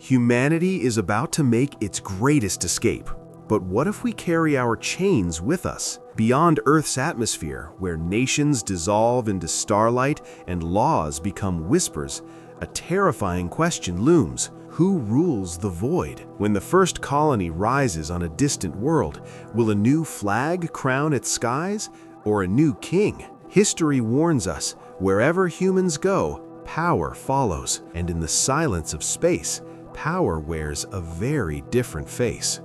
Humanity is about to make its greatest escape. But what if we carry our chains with us? Beyond Earth's atmosphere, where nations dissolve into starlight and laws become whispers, a terrifying question looms. Who rules the void? When the first colony rises on a distant world, will a new flag crown its skies, or a new king? History warns us, wherever humans go, power follows, and in the silence of space, power wears a very different face.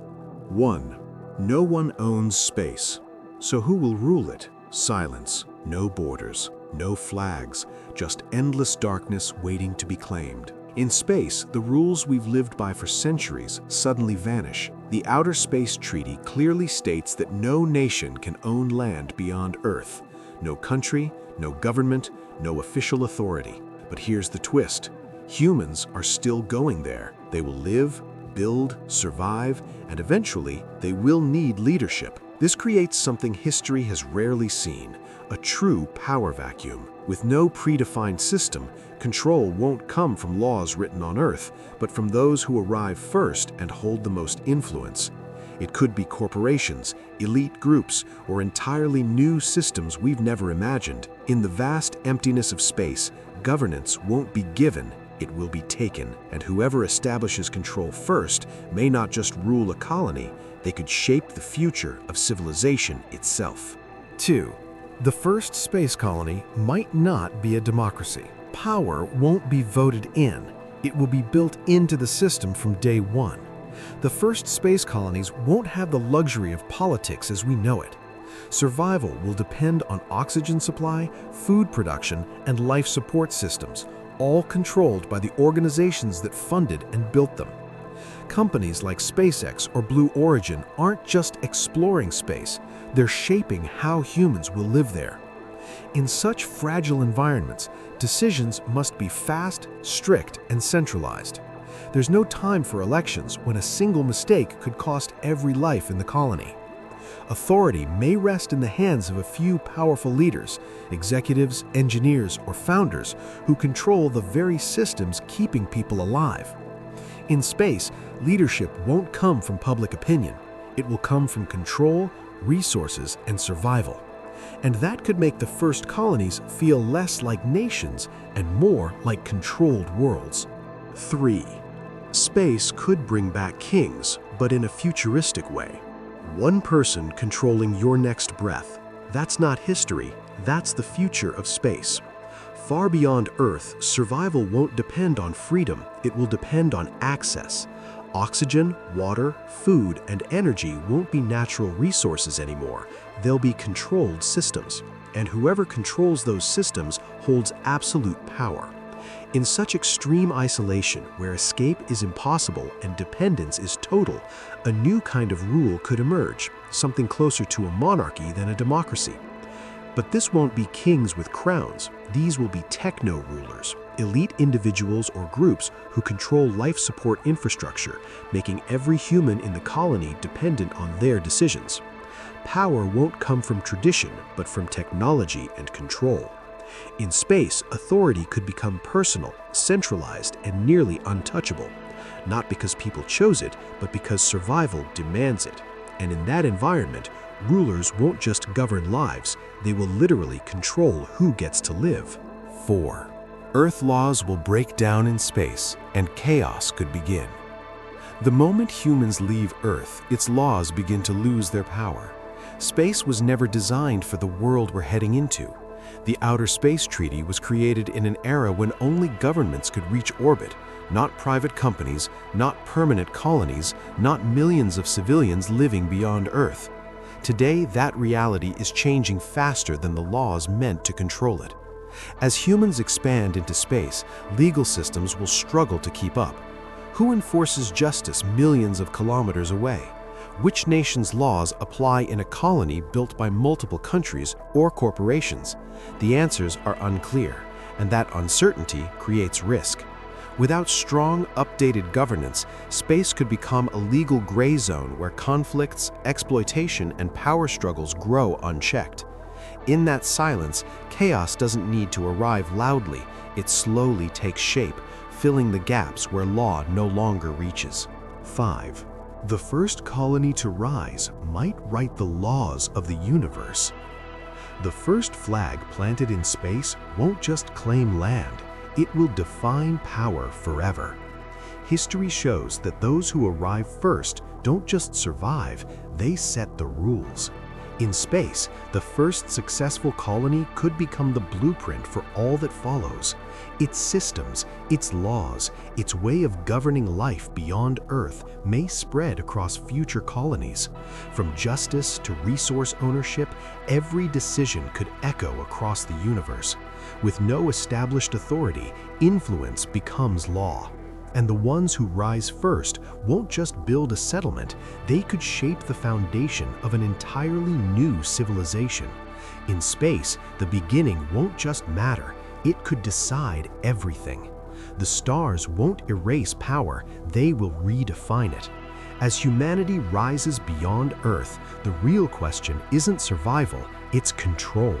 1. No one owns space. So who will rule it? Silence, no borders, no flags, just endless darkness waiting to be claimed. In space, the rules we've lived by for centuries suddenly vanish. The Outer Space Treaty clearly states that no nation can own land beyond Earth. No country, no government, no official authority. But here's the twist. Humans are still going there. They will live, build, survive, and eventually they will need leadership. This creates something history has rarely seen, a true power vacuum. With no predefined system, control won't come from laws written on Earth, but from those who arrive first and hold the most influence. It could be corporations, elite groups, or entirely new systems we've never imagined. In the vast emptiness of space, governance won't be given, it will be taken, and whoever establishes control first may not just rule a colony, they could shape the future of civilization itself. 2. The first space colony might not be a democracy. Power won't be voted in. It will be built into the system from day one. The first space colonies won't have the luxury of politics as we know it. Survival will depend on oxygen supply, food production, and life support systems, all controlled by the organizations that funded and built them. Companies like SpaceX or Blue Origin aren't just exploring space, they're shaping how humans will live there. In such fragile environments, decisions must be fast, strict, and centralized. There's no time for elections when a single mistake could cost every life in the colony. Authority may rest in the hands of a few powerful leaders, executives, engineers, or founders who control the very systems keeping people alive. In space, leadership won't come from public opinion. It will come from control, resources, and survival. And that could make the first colonies feel less like nations and more like controlled worlds. 3. Space could bring back kings, but in a futuristic way. One person controlling your next breath. That's not history, that's the future of space. Far beyond Earth, survival won't depend on freedom, it will depend on access. Oxygen, water, food, and energy won't be natural resources anymore. They'll be controlled systems. And whoever controls those systems holds absolute power. In such extreme isolation, where escape is impossible and dependence is total, a new kind of rule could emerge, something closer to a monarchy than a democracy. But this won't be kings with crowns. These will be techno-rulers, elite individuals or groups who control life support infrastructure, making every human in the colony dependent on their decisions. Power won't come from tradition, but from technology and control. In space, authority could become personal, centralized, and nearly untouchable. Not because people chose it, but because survival demands it. And in that environment, rulers won't just govern lives, they will literally control who gets to live. 4. Earth laws will break down in space, and chaos could begin. The moment humans leave Earth, its laws begin to lose their power. Space was never designed for the world we're heading into. The Outer Space Treaty was created in an era when only governments could reach orbit, not private companies, not permanent colonies, not millions of civilians living beyond Earth. Today, that reality is changing faster than the laws meant to control it. As humans expand into space, legal systems will struggle to keep up. Who enforces justice millions of kilometers away? Which nation's laws apply in a colony built by multiple countries or corporations? The answers are unclear, and that uncertainty creates risk. Without strong, updated governance, space could become a legal gray zone where conflicts, exploitation, and power struggles grow unchecked. In that silence, chaos doesn't need to arrive loudly, it slowly takes shape, filling the gaps where law no longer reaches. 5. The first colony to rise might write the laws of the universe. The first flag planted in space won't just claim land, it will define power forever. History shows that those who arrive first don't just survive, they set the rules. In space, the first successful colony could become the blueprint for all that follows. Its systems, its laws, its way of governing life beyond Earth may spread across future colonies. From justice to resource ownership, every decision could echo across the universe. With no established authority, influence becomes law. And the ones who rise first won't just build a settlement, they could shape the foundation of an entirely new civilization. In space, the beginning won't just matter, it could decide everything. The stars won't erase power, they will redefine it. As humanity rises beyond Earth, the real question isn't survival, it's control.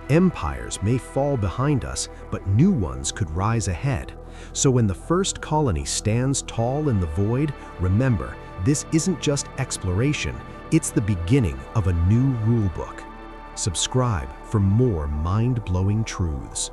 Empires may fall behind us, but new ones could rise ahead. So when the first colony stands tall in the void, remember, this isn't just exploration, it's the beginning of a new rulebook. Subscribe for more mind-blowing truths.